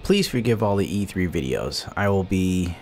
Please forgive all the E3 videos. I will be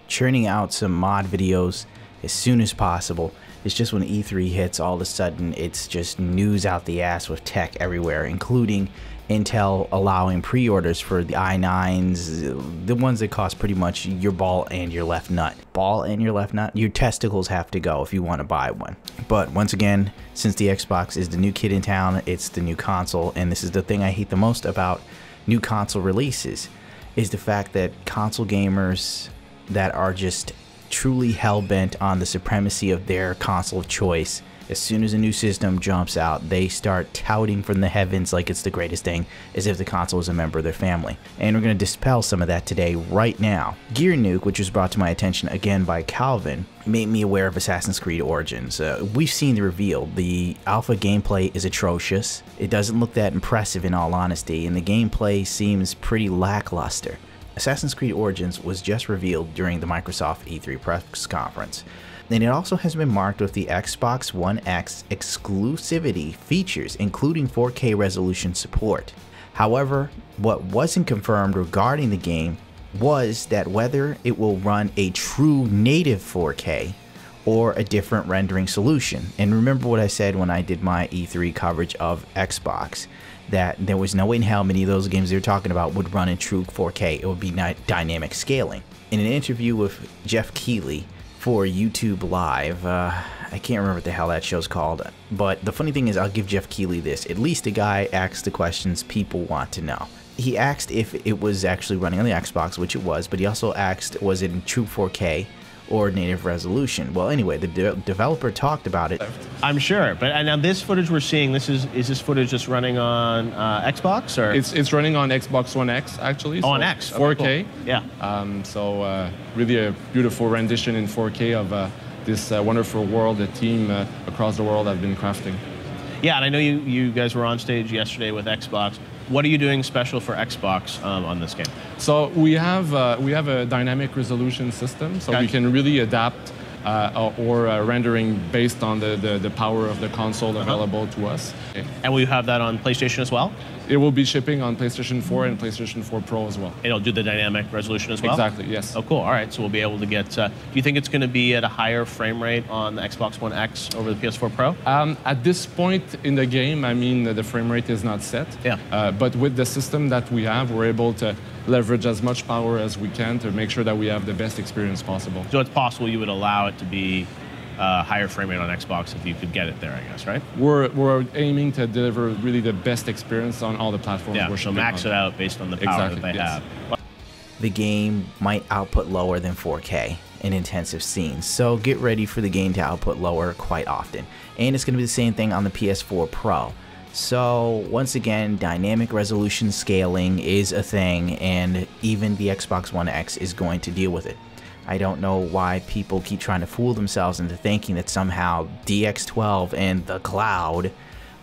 churning out some mod videos as soon as possible. It's just when E3 hits, all of a sudden it's just news out the ass with tech everywhere, including Intel allowing pre-orders for the i9s, the ones that cost pretty much your ball and your left nut. Ball and your left nut? Your testicles have to go if you want to buy one. But once again, since the Xbox is the new kid in town, it's the new console, and this is the thing I hate the most about new console releases, is the fact that console gamers that are just truly hell-bent on the supremacy of their console of choice, as soon as a new system jumps out, they start touting from the heavens like it's the greatest thing, as if the console is a member of their family. And we're going to dispel some of that today, right now. Gear Nuke, which was brought to my attention again by Calvin, made me aware of Assassin's Creed Origins. We've seen the reveal. The alpha gameplay is atrocious. It doesn't look that impressive in all honesty, and the gameplay seems pretty lackluster. Assassin's Creed Origins was just revealed during the Microsoft E3 press conference, and it also has been marked with the Xbox One X exclusivity features, including 4K resolution support. However, what wasn't confirmed regarding the game was that whether it will run a true native 4K or a different rendering solution. And remember what I said when I did my E3 coverage of Xbox, that there was no way in hell many of those games they were talking about would run in true 4K. It would be dynamic scaling. In an interview with Jeff Keighley for YouTube Live, I can't remember what the hell that show's called, but the funny thing is, I'll give Jeff Keighley this. At least the guy asks the questions people want to know. He asked if it was actually running on the Xbox, which it was, but he also asked, was it in true 4K or native resolution? Well, anyway, the developer talked about it. I'm sure, but now this footage we're seeing, is this footage just running on Xbox, or it's running on Xbox One X actually. Oh, on X, 4K. Okay, cool. Yeah. Really a beautiful rendition in 4K of this wonderful world that team across the world have been crafting. Yeah, and I know you guys were on stage yesterday with Xbox. What are you doing special for Xbox on this game? So we have a dynamic resolution system, so we can really adapt rendering based on the power of the console available to us. And will you have that on PlayStation as well? It will be shipping on PlayStation 4 and PlayStation 4 Pro as well. It'll do the dynamic resolution as well? Exactly, yes. Oh, cool. All right, so we'll be able to get... do you think it's going to be at a higher frame rate on the Xbox One X over the PS4 Pro? At this point in the game, I mean, the frame rate is not set. Yeah. But with the system that we have, we're able to leverage as much power as we can to make sure that we have the best experience possible. So it's possible you would allow it to be higher frame rate on Xbox if you could get it there, I guess, right? We're aiming to deliver really the best experience on all the platforms. Yeah, so max it out based on the power that they have. The game might output lower than 4K in intensive scenes, so get ready for the game to output lower quite often. And it's going to be the same thing on the PS4 Pro. So once again, dynamic resolution scaling is a thing, and even the Xbox One X is going to deal with it. I don't know why people keep trying to fool themselves into thinking that somehow DX12 and the cloud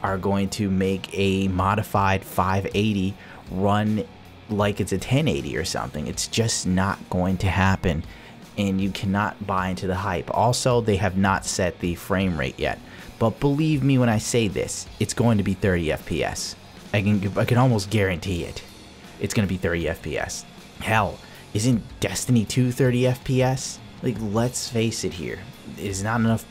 are going to make a modified 580 run like it's a 1080 or something. It's just not going to happen, and you cannot buy into the hype. Also, they have not set the frame rate yet, but believe me when I say this, it's going to be 30 FPS. I can almost guarantee it. It's going to be 30 FPS. Hell, isn't Destiny 2 30 FPS? Like, let's face it here. There's not enough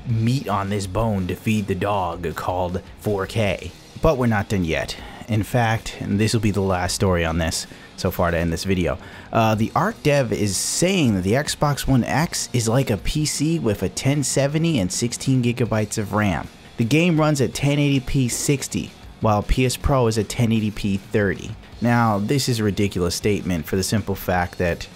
meat on this bone to feed the dog called 4K. But we're not done yet. In fact, and this will be the last story on this so far to end this video, the ARC dev is saying that the Xbox One X is like a PC with a 1070 and 16 gigabytes of RAM. The game runs at 1080p 60, while PS Pro is at 1080p 30. Now, this is a ridiculous statement for the simple fact that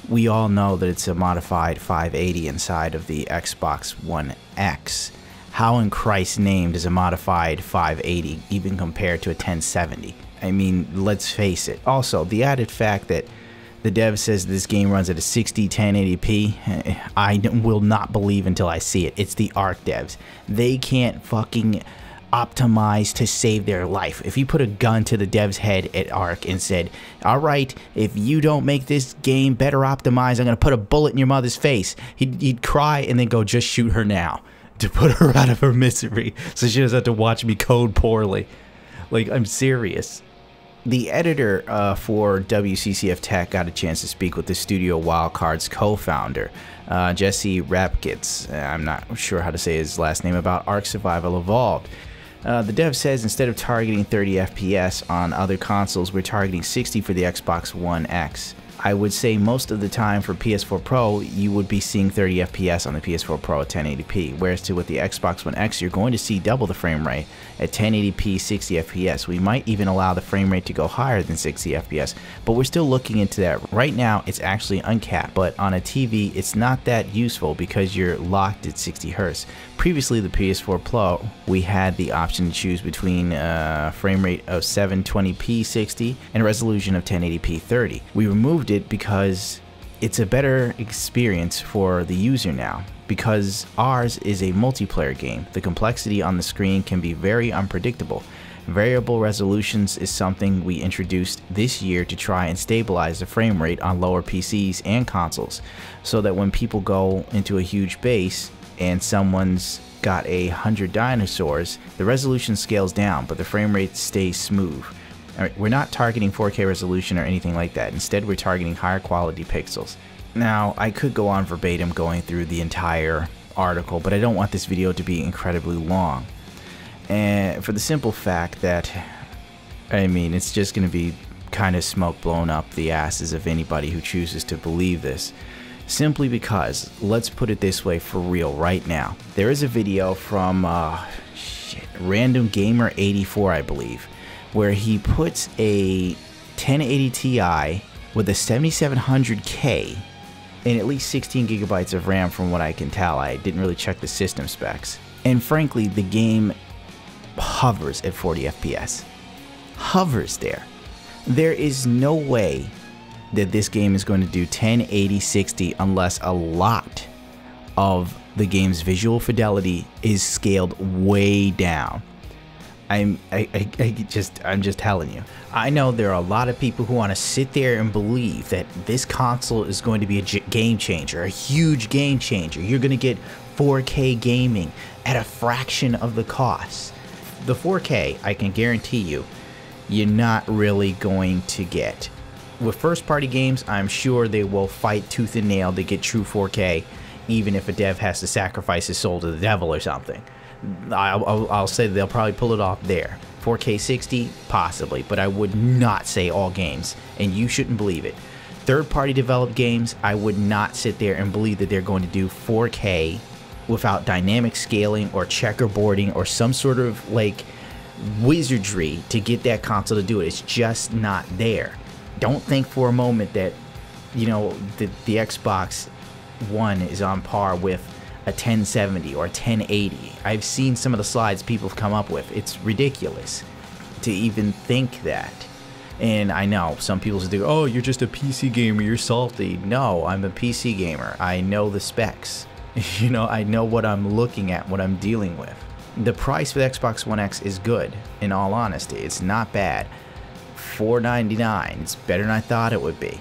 we all know that it's a modified 580 inside of the Xbox One X. How in Christ's name does a modified 580 even compare to a 1070? I mean, let's face it. Also, the added fact that the dev says this game runs at a 60 1080p, I will not believe until I see it. It's the ARC devs. They can't fucking optimize to save their life. If you put a gun to the dev's head at ARC and said, all right, if you don't make this game better optimized, I'm going to put a bullet in your mother's face, he'd cry and then go, just shoot her now, to put her out of her misery so she doesn't have to watch me code poorly. Like, I'm serious. The editor for WCCF Tech got a chance to speak with the Studio Wildcard's co-founder, Jesse Rapkitz. I'm not sure how to say his last name, about Ark Survival Evolved. The dev says instead of targeting 30 FPS on other consoles, we're targeting 60 for the Xbox One X. I would say most of the time for PS4 Pro, you would be seeing 30 FPS on the PS4 Pro at 1080p, whereas with the Xbox One X, you're going to see double the frame rate at 1080p 60 FPS. We might even allow the frame rate to go higher than 60 FPS, but we're still looking into that. Right now, it's actually uncapped, but on a TV, it's not that useful because you're locked at 60 Hz. Previously, the PS4 Pro, we had the option to choose between a frame rate of 720p 60 and a resolution of 1080p 30. We removed it because it's a better experience for the user now, because ours is a multiplayer game. The complexity on the screen can be very unpredictable. Variable resolutions is something we introduced this year to try and stabilize the frame rate on lower PCs and consoles, so that when people go into a huge base and someone's got 100 dinosaurs, the resolution scales down, but the frame rate stays smooth. Alright, we're not targeting 4K resolution or anything like that. Instead, we're targeting higher quality pixels. Now, I could go on verbatim going through the entire article, but I don't want this video to be incredibly long. And for the simple fact that, I mean, it's just going to be kind of smoke blown up the asses of anybody who chooses to believe this. Simply because, let's put it this way for real right now. There is a video from, Random Gamer 84, I believe, where he puts a 1080 Ti with a 7700K and at least 16 gigabytes of RAM from what I can tell. I didn't really check the system specs. And frankly, the game hovers at 40 FPS. Hovers there. There is no way that this game is going to do 1080 60 unless a lot of the game's visual fidelity is scaled way down. I'm just telling you. I know there are a lot of people who want to sit there and believe that this console is going to be a game changer, a huge game changer. You're going to get 4K gaming at a fraction of the cost. The 4K, I can guarantee you, you're not really going to get. With first-party games, I'm sure they will fight tooth and nail to get true 4K, even if a dev has to sacrifice his soul to the devil or something. I'll say they'll probably pull it off there. 4K 60, possibly, but I would not say all games, and you shouldn't believe it. Third-party developed games, I would not sit there and believe that they're going to do 4K without dynamic scaling or checkerboarding or some sort of like wizardry to get that console to do it. It's just not there. Don't think for a moment that, you know, the Xbox One is on par with a 1070 or 1080. I've seen some of the slides people have come up with. It's ridiculous to even think that. And I know some people say, oh, you're just a PC gamer, you're salty. No, I'm a PC gamer. I know the specs. You know, I know what I'm looking at, what I'm dealing with. The price for the Xbox One X is good, in all honesty. It's not bad. $499. It's better than I thought it would be.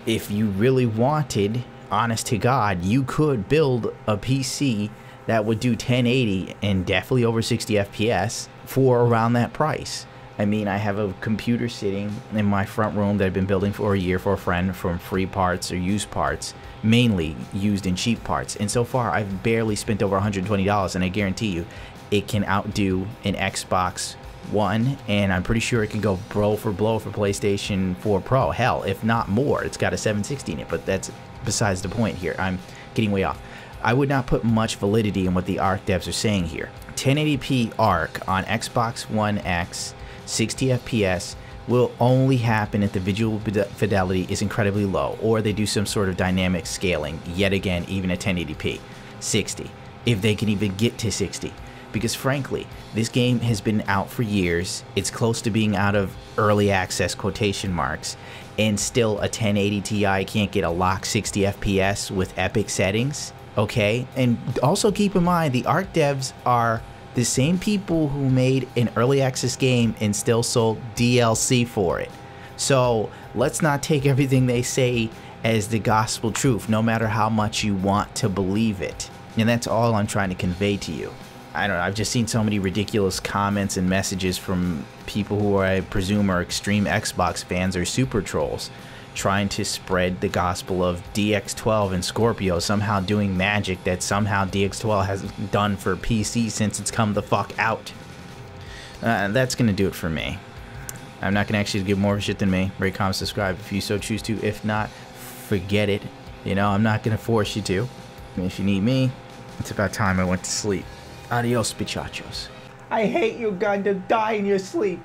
If you really wanted, honest to God, you could build a PC that would do 1080 and definitely over 60 FPS for around that price. I mean, I have a computer sitting in my front room that I've been building for a year for a friend from free parts or used parts, mainly used and cheap parts. And so far, I've barely spent over $120, and I guarantee you, it can outdo an Xbox One, and I'm pretty sure it can go blow for PlayStation 4 Pro. Hell, if not more. It's got a 760 in it, but that's besides the point here. I'm getting way off. I would not put much validity in what the Ark devs are saying here. 1080p Ark on Xbox One X, 60 FPS, will only happen if the visual fidelity is incredibly low, or they do some sort of dynamic scaling, yet again, even at 1080p, 60, if they can even get to 60. Because frankly, this game has been out for years, it's close to being out of early access quotation marks, and still a 1080 Ti can't get a lock 60 FPS with epic settings, okay? And also keep in mind, the Ark devs are the same people who made an early access game and still sold DLC for it. So let's not take everything they say as the gospel truth, no matter how much you want to believe it. And that's all I'm trying to convey to you. I don't know, I've just seen so many ridiculous comments and messages from people who I presume are extreme Xbox fans or super trolls, trying to spread the gospel of DX12 and Scorpio somehow doing magic that somehow DX12 hasn't done for PC since it's come the fuck out. That's gonna do it for me. I'm not gonna actually give more of a shit than me. Rate, comment, subscribe if you so choose to. If not, forget it. You know, I'm not gonna force you to. And if you need me, it's about time I went to sleep. Adios, bichachos. I hate you, Gundam. Die in your sleep.